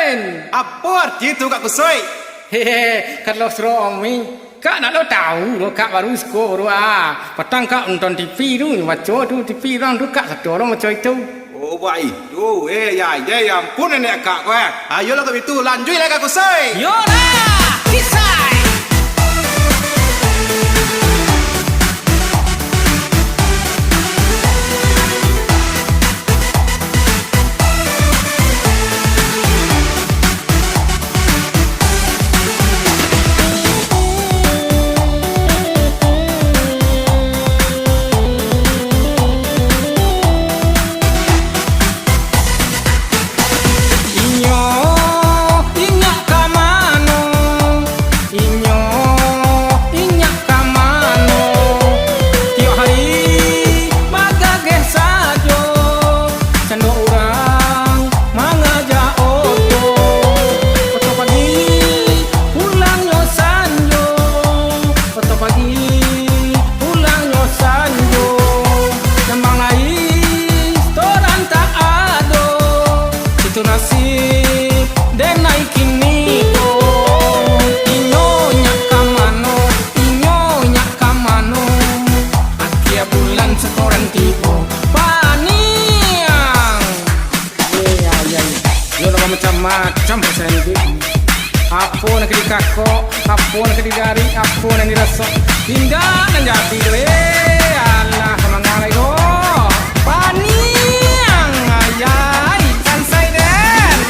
Ken. Apa arti itu Kak Kusoi? Hehe, kalau suami Kak nak lo tahu lo Kak baru skor petang Kak nonton TV tu macam tu TV orang tu Kak satu orang macam itu. Oh baik. Tu ya ampun nenek Kak kau. Ayolah kalau itu lanjutlah Kak Kusoi. Yolah, kisah. Macam pasal ni apa nak di kakak, apa nak di dari, apa nak dirasa hingga nak jadi alah kemangalai go paniang ayai sansai den.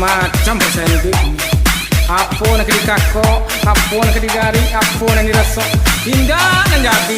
Macam pasal ni apa nak di kakak, apa nak di dari, apa nak dirasa hingga nak jadi